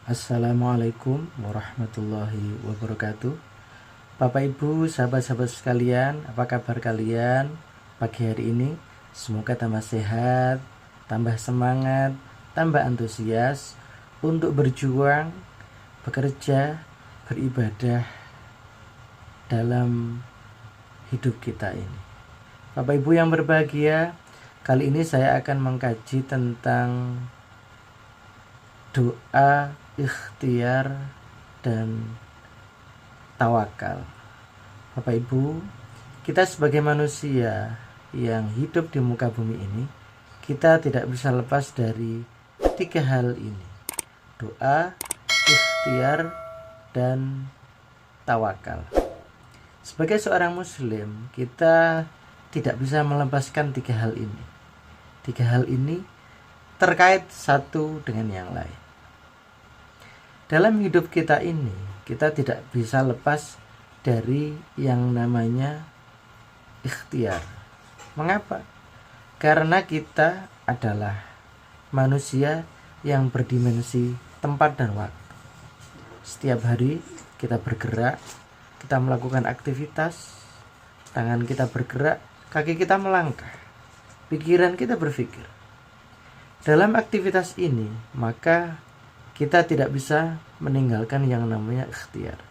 Assalamualaikum warahmatullahi wabarakatuh. Bapak Ibu, sahabat-sahabat sekalian, apa kabar kalian pagi hari ini? Semoga tambah sehat, tambah semangat, tambah antusias untuk berjuang, bekerja, beribadah dalam hidup kita ini. Bapak Ibu yang berbahagia, kali ini saya akan mengkaji tentang doa, ikhtiar, dan tawakal. Bapak Ibu, kita sebagai manusia yang hidup di muka bumi ini, kita tidak bisa lepas dari tiga hal ini: doa, ikhtiar, dan tawakal. Sebagai seorang muslim, kita tidak bisa melepaskan tiga hal ini. Tiga hal ini terkait satu dengan yang lain. Dalam hidup kita ini, kita tidak bisa lepas dari yang namanya ikhtiar. Mengapa? Karena kita adalah manusia yang berdimensi tempat dan waktu. Setiap hari kita bergerak, kita melakukan aktivitas, tangan kita bergerak, kaki kita melangkah, pikiran kita berpikir. Dalam aktivitas ini, maka kita tidak bisa meninggalkan yang namanya ikhtiar.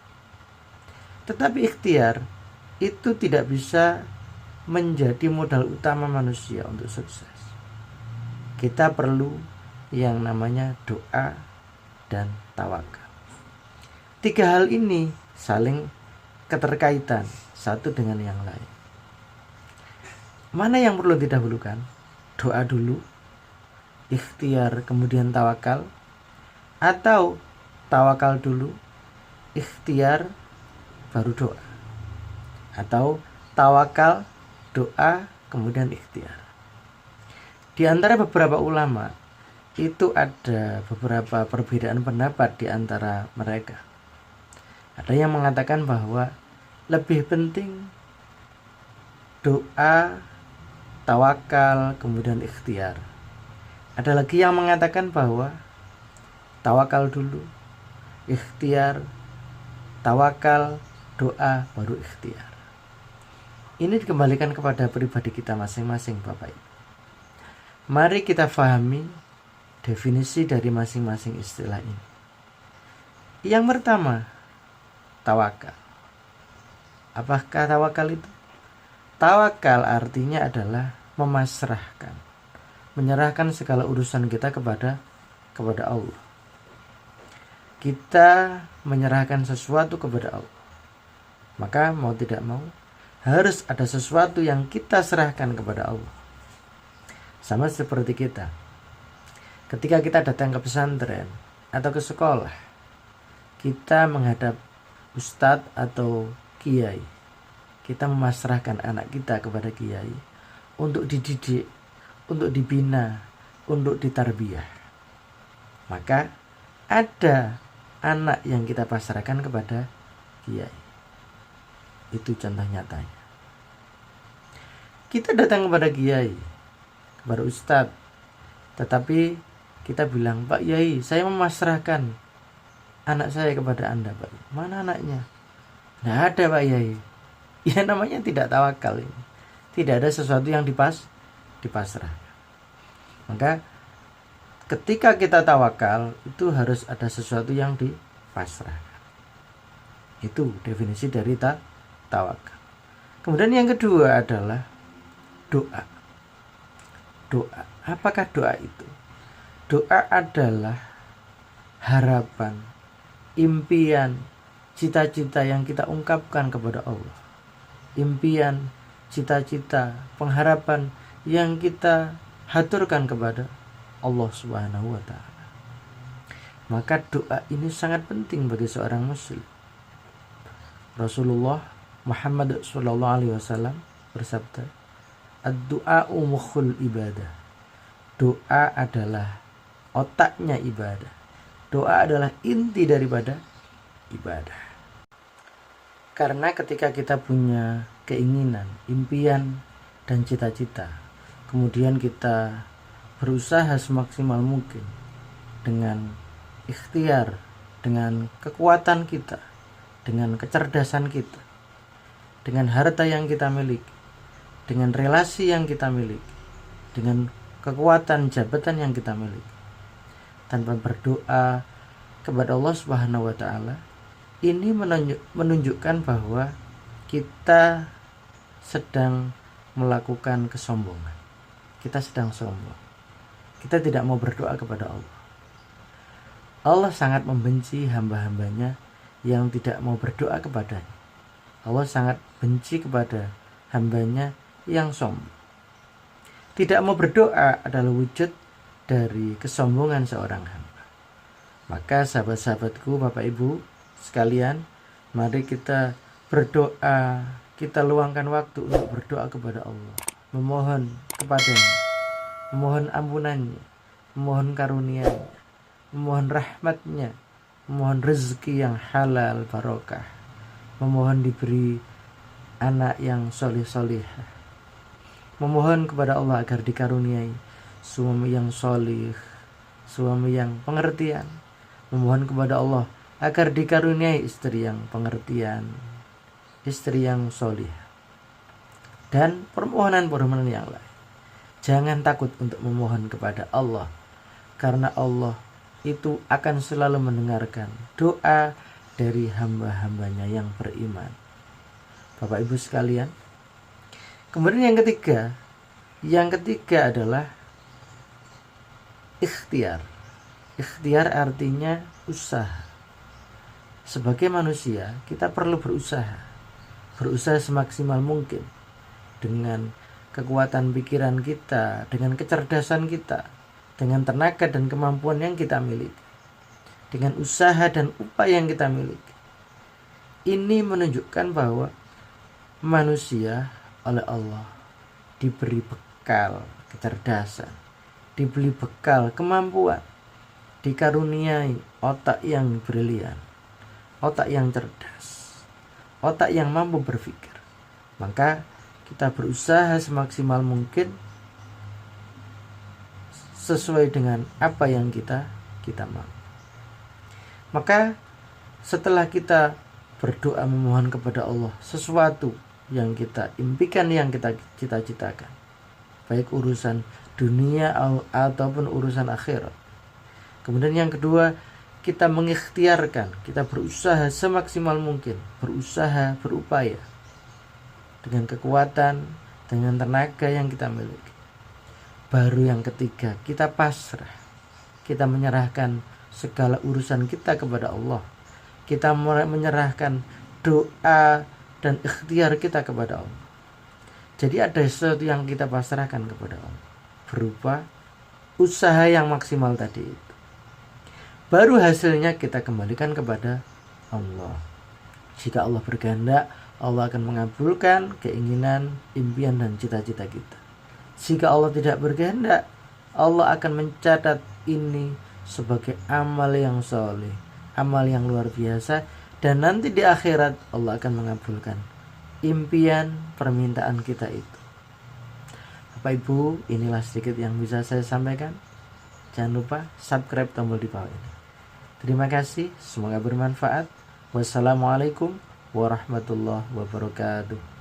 Tetapi ikhtiar itu tidak bisa menjadi modal utama manusia untuk sukses. Kita perlu yang namanya doa dan tawakal. Tiga hal ini saling keterkaitan satu dengan yang lain. Mana yang perlu didahulukan? Doa dulu, ikhtiar kemudian tawakal, atau tawakal dulu, ikhtiar baru doa, atau tawakal, doa kemudian ikhtiar. Di antara beberapa ulama itu ada beberapa perbedaan pendapat di antara mereka. Ada yang mengatakan bahwa lebih penting doa, tawakal kemudian ikhtiar. Ada lagi yang mengatakan bahwa tawakal dulu, ikhtiar, tawakal, doa, baru ikhtiar. Ini dikembalikan kepada pribadi kita masing-masing, Bapak Ibu. Mari kita fahami definisi dari masing-masing istilah ini. Yang pertama, tawakal. Apakah tawakal itu? Tawakal artinya adalah memasrahkan, menyerahkan segala urusan kita kepada Allah. Kita menyerahkan sesuatu kepada Allah, maka mau tidak mau harus ada sesuatu yang kita serahkan kepada Allah. Sama seperti kita, ketika kita datang ke pesantren atau ke sekolah, kita menghadap ustadz atau kiai. Kita memasrahkan anak kita kepada kiai untuk dididik, untuk dibina, untuk ditarbiyah. Maka ada anak yang kita pasrahkan kepada kiai. Itu contoh nyatanya. Kita datang kepada kiai, kepada ustadz, tetapi kita bilang, Pak Yai, saya memasrahkan anak saya kepada Anda, Pak. Mana anaknya? Tidak ada, Pak Yai. Ya, namanya tidak tawakal ini. Tidak ada sesuatu yang dipasrahkan. Maka ketika kita tawakal, itu harus ada sesuatu yang dipasrahkan. Itu definisi dari tawakal. Kemudian yang kedua adalah doa. Doa. Apakah doa itu? Doa adalah harapan, impian, cita-cita yang kita ungkapkan kepada Allah. Impian, cita-cita, pengharapan yang kita haturkan kepada Allah Subhanahu wa ta'ala. Maka doa ini sangat penting bagi seorang muslim. Rasulullah Muhammad sallallahu alaihi wasallam bersabda, "Ad-du'a'u mukhul ibadah." Doa adalah otaknya ibadah. Doa adalah inti daripada ibadah. Karena ketika kita punya keinginan, impian, dan cita-cita, kemudian kita berusaha semaksimal mungkin dengan ikhtiar dengan kekuatan kita, dengan kecerdasan kita, dengan harta yang kita miliki, dengan relasi yang kita miliki, dengan kekuatan jabatan yang kita miliki. Tanpa berdoa kepada Allah Subhanahu wa taala, ini menunjukkan bahwa kita sedang melakukan kesombongan. Kita sedang sombong. Kita tidak mau berdoa kepada Allah. Allah sangat membenci hamba-hambanya yang tidak mau berdoa kepadanya. Allah sangat benci kepada hambanya yang sombong. Tidak mau berdoa adalah wujud dari kesombongan seorang hamba. Maka sahabat-sahabatku, Bapak Ibu sekalian, mari kita berdoa, kita luangkan waktu untuk berdoa kepada Allah, memohon kepadanya, memohon ampunannya, memohon karunia-Nya, memohon rahmat-Nya, memohon rezeki yang halal barokah, memohon diberi anak yang soleh-solehah, memohon kepada Allah agar dikaruniai suami yang soleh, suami yang pengertian, memohon kepada Allah agar dikaruniai istri yang pengertian, istri yang soleh, dan permohonan-permohonan yang lain. Jangan takut untuk memohon kepada Allah, karena Allah itu akan selalu mendengarkan doa dari hamba-hambanya yang beriman. Bapak Ibu sekalian, kemudian yang ketiga adalah ikhtiar. Ikhtiar artinya usaha. Sebagai manusia, kita perlu berusaha semaksimal mungkin dengan kekuatan pikiran kita, dengan kecerdasan kita, dengan tenaga dan kemampuan yang kita miliki, dengan usaha dan upaya yang kita miliki. Ini menunjukkan bahwa manusia oleh Allah diberi bekal kecerdasan, diberi bekal kemampuan, dikaruniai otak yang brilian, otak yang cerdas, otak yang mampu berpikir. Maka kita berusaha semaksimal mungkin sesuai dengan apa yang kita mau. Maka setelah kita berdoa memohon kepada Allah sesuatu yang kita impikan, yang kita cita-citakan, baik urusan dunia ataupun urusan akhirat. Kemudian yang kedua, kita mengikhtiarkan, kita berusaha semaksimal mungkin, berusaha, berupaya dengan kekuatan, dengan tenaga yang kita miliki. Baru yang ketiga, kita pasrah, kita menyerahkan segala urusan kita kepada Allah. Kita menyerahkan doa dan ikhtiar kita kepada Allah. Jadi ada sesuatu yang kita pasrahkan kepada Allah, berupa usaha yang maksimal tadi itu. Baru hasilnya kita kembalikan kepada Allah. Jika Allah berkehendak, Allah akan mengabulkan keinginan, impian dan cita-cita kita. Jika Allah tidak berkehendak, Allah akan mencatat ini sebagai amal yang soleh, amal yang luar biasa, dan nanti di akhirat Allah akan mengabulkan impian, permintaan kita itu. Bapak Ibu, inilah sedikit yang bisa saya sampaikan. Jangan lupa subscribe tombol di bawah ini. Terima kasih, semoga bermanfaat. Wassalamualaikum warahmatullahi wabarakatuh.